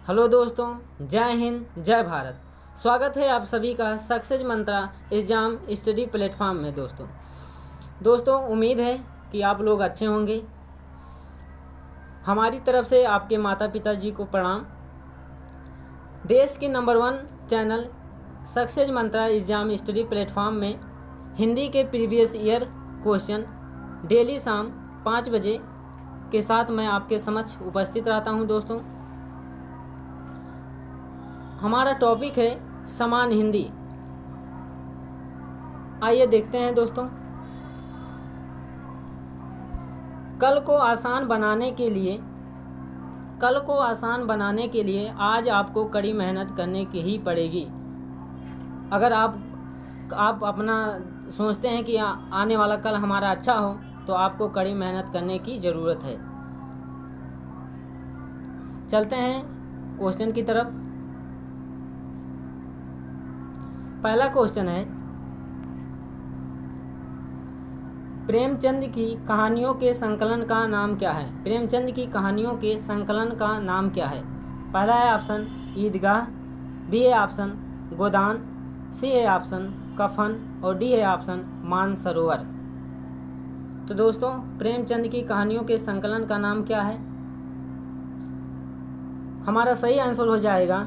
Hello दोस्तों, जय हिंद जय भारत। स्वागत है आप सभी का सक्सेस मंत्रा एग्जाम स्टडी प्लेटफॉर्म में। दोस्तों उम्मीद है कि आप लोग अच्छे होंगे। हमारी तरफ से आपके माता पिता जी को प्रणाम। देश के नंबर 1 चैनल सक्सेस मंत्रा एग्जाम स्टडी प्लेटफॉर्म में हिंदी के प्रीवियस ईयर क्वेश्चन डेली शाम 5 बजे के साथ मैं आपके समक्ष उपस्थित रहता हूं। दोस्तों हमारा टॉपिक है समान हिंदी। आइए देखते हैं दोस्तों। कल को आसान बनाने के लिए आज आपको कड़ी मेहनत करने की ही पड़ेगी। अगर आप अपना सोचते हैं कि आने वाला कल हमारा अच्छा हो तो आपको कड़ी मेहनत करने की ज़रूरत है। चलते हैं क्वेश्चन की तरफ। पहला क्वेश्चन है, प्रेमचंद की कहानियों के संकलन का नाम क्या है? प्रेमचंद की कहानियों के संकलन का नाम क्या है? पहला है ऑप्शन ईदगाह, बी है ऑप्शन गोदान, सी है ऑप्शन कफन और डी है ऑप्शन मानसरोवर। तो दोस्तों प्रेमचंद की कहानियों के संकलन का नाम क्या है? हमारा सही आंसर हो जाएगा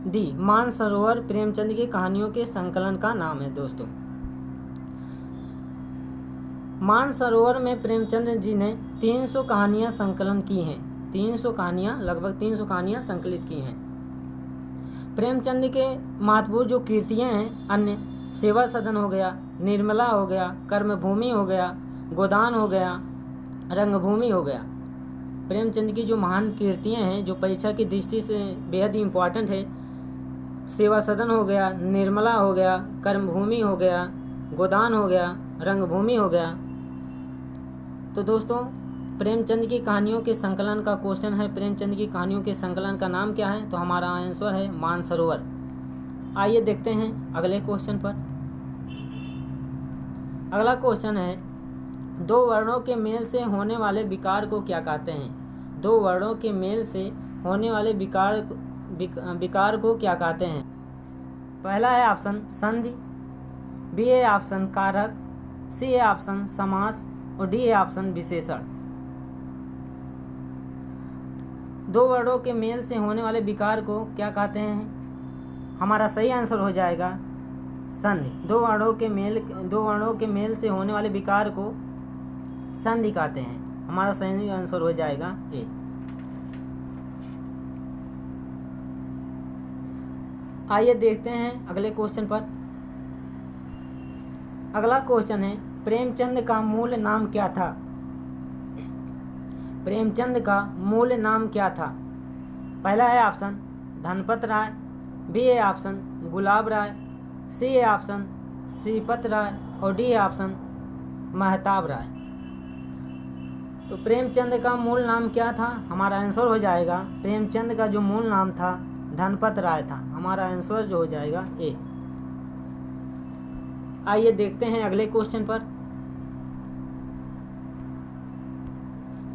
डी, मानसरोवर प्रेमचंद की कहानियों के संकलन का नाम है। दोस्तों मानसरोवर में प्रेमचंद जी ने 300 कहानियां संकलन की हैं। 300 कहानियां, लगभग 300 कहानियां संकलित की हैं। प्रेमचंद के महत्वपूर्ण जो कृतियां हैं अन्य सेवा सदन हो गया, निर्मला हो गया, कर्मभूमि हो गया, गोदान हो गया, रंगभूमि हो गया। प्रेमचंद की जो महान कृतियां हैं जो परीक्षा की दृष्टि से बेहद इम्पॉर्टेंट है, सेवा सदन हो गया, निर्मला हो गया, कर्मभूमि हो गया, गोदान हो गया, रंगभूमि हो गया। तो दोस्तों प्रेमचंद की कहानियों के संकलन का क्वेश्चन है, प्रेमचंद की कहानियों के संकलन का नाम क्या है? तो हमारा आंसर है मानसरोवर। आइए देखते हैं अगले क्वेश्चन पर। अगला क्वेश्चन है, दो वर्णों के मेल से होने वाले विकार को क्या कहते हैं? दो वर्णों के मेल से होने वाले विकार को क्या कहते हैं? पहला है ऑप्शन संधि, बी है ऑप्शन कारक, सी है ऑप्शन समास और डी है ऑप्शन विशेषण। दो वर्णों के मेल से होने वाले विकार को क्या कहते हैं? हमारा सही आंसर हो जाएगा संधि। दो वर्णों के मेल से होने वाले विकार को संधि कहते हैं। हमारा सही आंसर हो जाएगा ए। आइए देखते हैं अगले क्वेश्चन पर। अगला क्वेश्चन है, प्रेमचंद का मूल नाम क्या था? प्रेमचंद का मूल नाम क्या था? पहला है ऑप्शन धनपत राय, बी है ऑप्शन गुलाब राय, सी है ऑप्शन श्रीपत राय और डी है ऑप्शन महताब राय। तो प्रेमचंद का मूल नाम क्या था? हमारा आंसर हो जाएगा प्रेमचंद का जो मूल नाम था धनपत राय था। हमारा आंसर जो हो जाएगा ए। आइए देखते हैं अगले क्वेश्चन पर।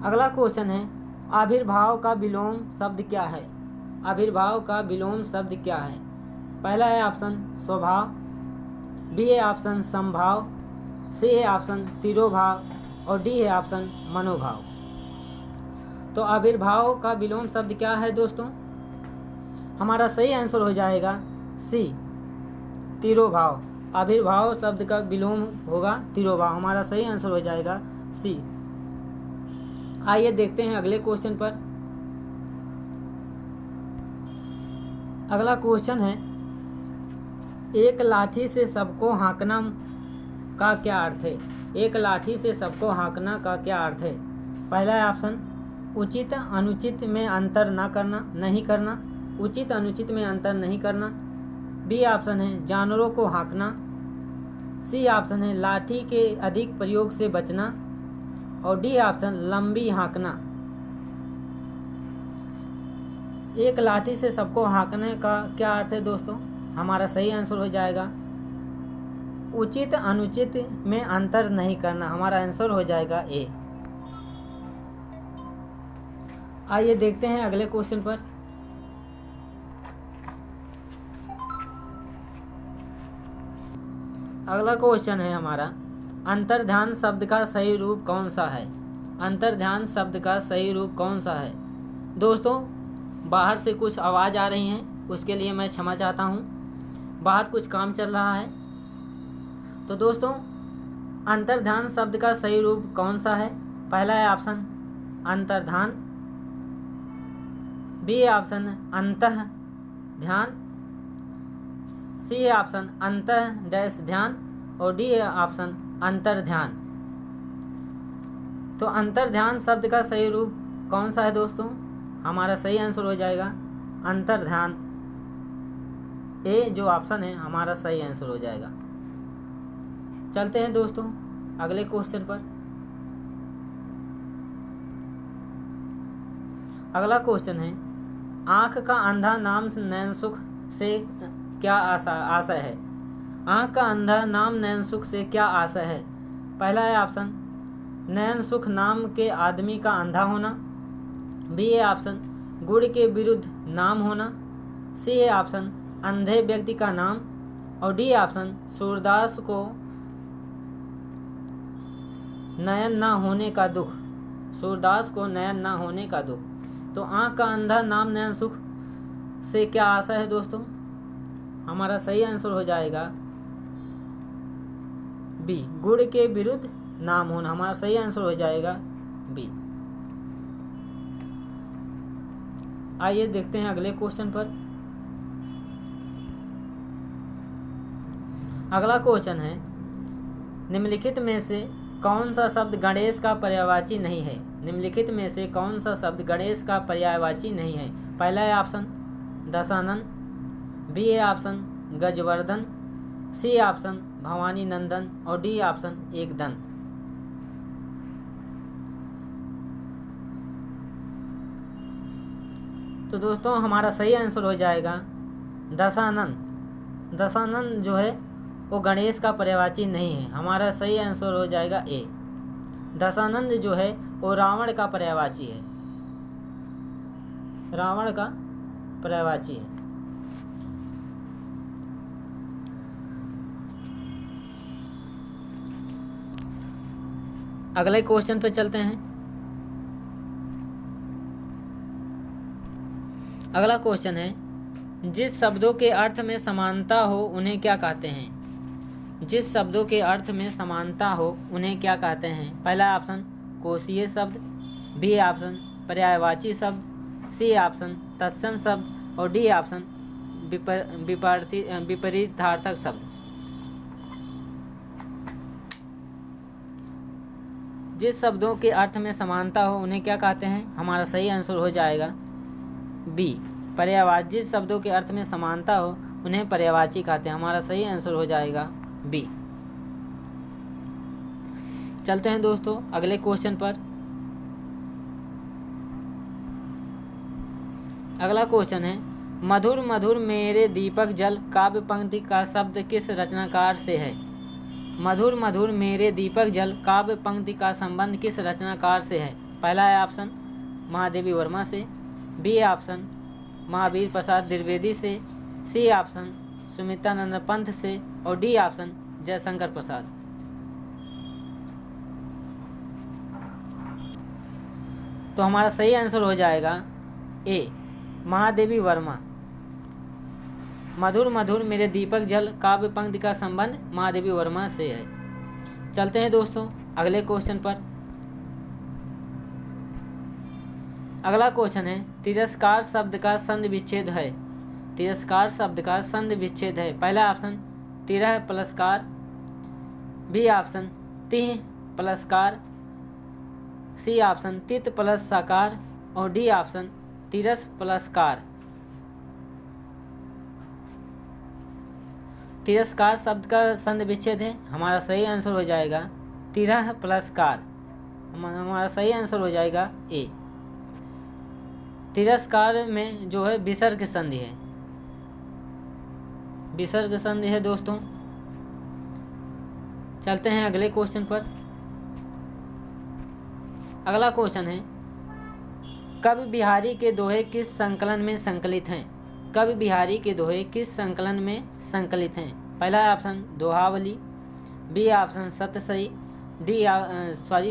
अगला क्वेश्चन है, आविर्भाव का विलोम शब्द क्या है? आविर्भाव का विलोम शब्द क्या है? पहला है ऑप्शन स्वभाव, बी है ऑप्शन समभाव, सी है ऑप्शन तिरोभाव और डी है ऑप्शन मनोभाव। तो आविर्भाव का विलोम शब्द क्या है दोस्तों? हमारा सही आंसर हो जाएगा सी, तिरोभाव। आविर्भाव शब्द का विलोम होगा तिरोभाव। हमारा सही आंसर हो जाएगा सी। आइए देखते हैं अगले क्वेश्चन पर। अगला क्वेश्चन है, एक लाठी से सबको हाँकना का क्या अर्थ है? एक लाठी से सबको हाँकना का क्या अर्थ है? पहला है ऑप्शन उचित अनुचित में अंतर नहीं करना, उचित अनुचित में अंतर नहीं करना, बी ऑप्शन है जानवरों को हाँकना, सी ऑप्शन है लाठी के अधिक प्रयोग से बचना और डी ऑप्शन लंबी हाँकना। एक लाठी से सबको हाँकने का क्या अर्थ है दोस्तों? हमारा सही आंसर हो जाएगा उचित अनुचित में अंतर नहीं करना। हमारा आंसर हो जाएगा ए। आइए देखते हैं अगले क्वेश्चन पर। अगला क्वेश्चन है हमारा, अंतर्ध्यान शब्द का सही रूप कौन सा है? अंतर्ध्यान शब्द का सही रूप कौन सा है? दोस्तों बाहर से कुछ आवाज़ आ रही हैं, उसके लिए मैं क्षमा चाहता हूँ, बाहर कुछ काम चल रहा है। तो दोस्तों अंतर्ध्यान शब्द का सही रूप कौन सा है? पहला है ऑप्शन अंतर्ध्यान, बी ऑप्शन अंतः ध्यान, सी ऑप्शन अंतः डैश ध्यान और डी ऑप्शन अंतर्ध्यान। तो अंतर्ध्यान शब्द का सही रूप कौन सा है दोस्तों? हमारा सही आंसर हो जाएगा अंतर्ध्यान। ए जो ऑप्शन है हमारा सही आंसर हो जाएगा। चलते हैं दोस्तों अगले क्वेश्चन पर। अगला क्वेश्चन है, आँख का अंधा नाम नयन सुख से क्या आशय है? आँख का अंधा नाम नयन सुख से क्या आशय है? पहला है ऑप्शन नयन सुख नाम के आदमी का अंधा होना, बी है ऑप्शन गुड़ के विरुद्ध नाम होना, सी है ऑप्शन अंधे व्यक्ति का नाम और डी ऑप्शन सूरदास को नयन ना होने का दुख। सूरदास को नयन ना होने का दुख। तो आँख का अंधा नाम नयन सुख से क्या आशा है दोस्तों? हमारा सही आंसर हो जाएगा बी गुड़ के विरुद्ध नाम होना। हमारा सही आंसर हो जाएगा बी। आइए देखते हैं अगले क्वेश्चन पर। अगला क्वेश्चन है, निम्नलिखित में से कौन सा शब्द गणेश का पर्यायवाची नहीं है? निम्नलिखित में से कौन सा शब्द गणेश का पर्यायवाची नहीं है? पहला है ऑप्शन दशानन, बी है ऑप्शन गजवर्धन, सी ऑप्शन भवानी नंदन और डी ऑप्शन एकदंत। तो दोस्तों हमारा सही आंसर हो जाएगा दशानन। दशानन जो है वो गणेश का पर्यायवाची नहीं है। हमारा सही आंसर हो जाएगा ए। दशानंद जो है वो रावण का पर्यायवाची है। रावण का पर्यायवाची है। अगले क्वेश्चन पे चलते हैं। अगला क्वेश्चन है, जिस शब्दों के अर्थ में समानता हो उन्हें क्या कहते हैं? जिस शब्दों के अर्थ में समानता हो उन्हें क्या कहते हैं? पहला ऑप्शन कोशीय शब्द, बी ऑप्शन पर्यायवाची शब्द, सी ऑप्शन तत्सम शब्द और डी ऑप्शन विपरीतार्थक शब्द। जिस शब्दों के अर्थ में समानता हो उन्हें क्या कहते हैं? हमारा सही आंसर हो जाएगा बी पर्यायवाची। जिस शब्दों के अर्थ में समानता हो उन्हें पर्यायवाची कहते हैं। हमारा सही आंसर हो जाएगा बी। चलते हैं दोस्तों अगले क्वेश्चन पर। अगला क्वेश्चन है, मधुर मधुर मेरे दीपक जल काव्य पंक्ति का शब्द किस रचनाकार से है? मधुर मधुर मेरे दीपक जल काव्य पंक्ति का संबंध किस रचनाकार से है? पहला है ऑप्शन महादेवी वर्मा से, बी ऑप्शन महावीर प्रसाद द्विवेदी से, सी ऑप्शन सुमित्रानंद पंत से और डी ऑप्शन जयशंकर प्रसाद। तो हमारा सही आंसर हो जाएगा ए महादेवी वर्मा। मधुर मधुर मेरे दीपक जल काव्य पंक्ति का संबंध महादेवी वर्मा से है। चलते हैं दोस्तों अगले क्वेश्चन पर। अगला क्वेश्चन है, तिरस्कार शब्द का संधि विच्छेद है। तिरस्कार शब्द का संधि विच्छेद है। पहला ऑप्शन तिरह प्लसकार, बी ऑप्शन तिह प्लसकार, सी ऑप्शन तित प्लस साकार और डी ऑप्शन तिरस प्लसकार। तिरस्कार शब्द का संधि विच्छेद है। हमारा सही आंसर हो जाएगा तिरह प्लसकार। हमारा सही आंसर हो जाएगा ए। तिरस्कार में जो है विसर्ग संधि है। विसर्ग संधि है दोस्तों। चलते हैं अगले क्वेश्चन पर। अगला क्वेश्चन है, कवि बिहारी के दोहे किस संकलन में संकलित हैं? कवि बिहारी के दोहे किस संकलन में संकलित हैं? पहला ऑप्शन दोहावली, बी है ऑप्शन सत्यसई,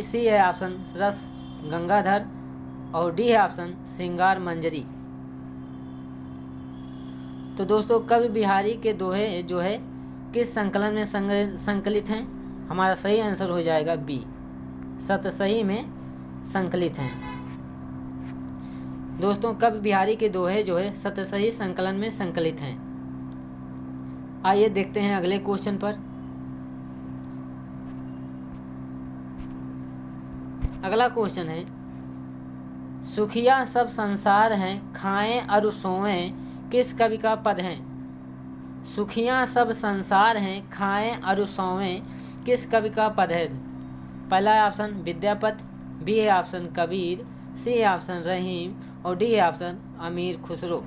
सी है ऑप्शन रस गंगाधर और डी है ऑप्शन श्रृंगार मंजरी। तो दोस्तों कवि बिहारी के दोहे जो है किस संकलन में संकलित हैं? हमारा सही आंसर हो जाएगा बी, सतसही में संकलित हैं। दोस्तों कवि बिहारी के दोहे जो है सतसही संकलन में संकलित हैं। आइए देखते हैं अगले क्वेश्चन पर। अगला क्वेश्चन है, सुखिया सब संसार हैं खाएं अरु सोएं किस कवि का पद है? सुखियाँ सब संसार हैं खाएं अरु सोएं किस कवि का पद है? पहला है ऑप्शन विद्यापति, बी है ऑप्शन कबीर, सी है ऑप्शन रहीम और डी है ऑप्शन अमीर खुसरो।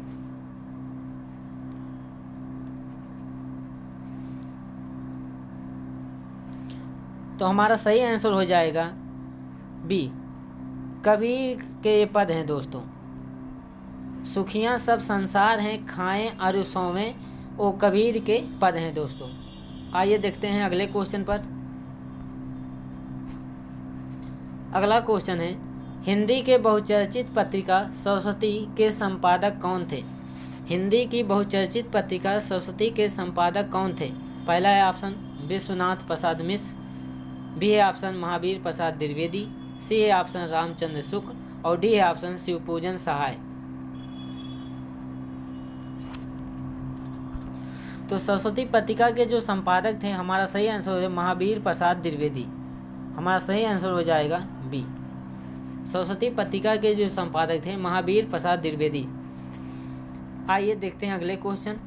तो हमारा सही आंसर हो जाएगा बी, कबीर के ये पद हैं दोस्तों। सुखियाँ सब संसार हैं खाएं अरु सोवें वो कबीर के पद हैं दोस्तों। आइए देखते हैं अगले क्वेश्चन पर। अगला क्वेश्चन है, हिंदी के बहुचर्चित पत्रिका सरस्वती के संपादक कौन थे? हिंदी की बहुचर्चित पत्रिका सरस्वती के संपादक कौन थे? पहला है ऑप्शन विश्वनाथ प्रसाद मिश्र, बी है ऑप्शन महावीर प्रसाद द्विवेदी, सी है ऑप्शन रामचंद्र शुक्ल और डी है ऑप्शन शिवपूजन सहाय। तो सरस्वती पत्रिका के जो संपादक थे हमारा सही आंसर हो जाएगा महावीर प्रसाद द्विवेदी। हमारा सही आंसर हो जाएगा बी, सरस्वती पत्रिका के जो संपादक थे महावीर प्रसाद द्विवेदी। आइए देखते हैं अगले क्वेश्चन।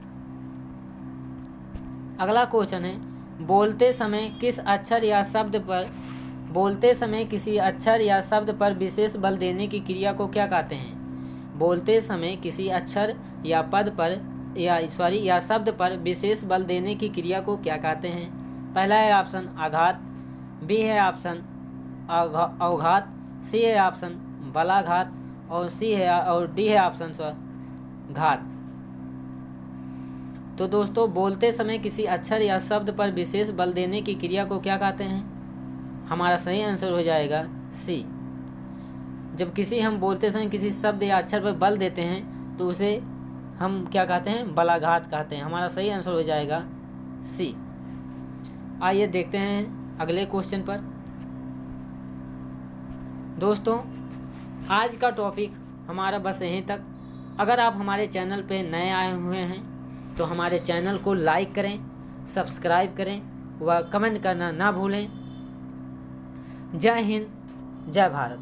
अगला क्वेश्चन है, बोलते समय किसी अक्षर या शब्द पर विशेष बल देने की क्रिया को क्या कहते हैं? बोलते समय किसी अक्षर या पद पर या शब्द पर विशेष बल देने की क्रिया को क्या कहते हैं? पहला है ऑप्शन आघात, बी है ऑप्शन अवघात, सी है ऑप्शन बलाघात और डी है ऑप्शन घात। तो दोस्तों बोलते समय किसी अक्षर या शब्द पर विशेष बल देने की क्रिया को क्या कहते हैं? हमारा सही आंसर हो जाएगा सी। जब हम बोलते समय किसी शब्द या अक्षर पर बल देते हैं तो उसे हम क्या कहते हैं? बलाघात कहते हैं। हमारा सही आंसर हो जाएगा सी। आइए देखते हैं अगले क्वेश्चन पर। दोस्तों आज का टॉपिक हमारा बस यहीं तक। अगर आप हमारे चैनल पे नए आए हुए हैं तो हमारे चैनल को लाइक करें, सब्सक्राइब करें व कमेंट करना ना भूलें। जय हिंद, जय भारत।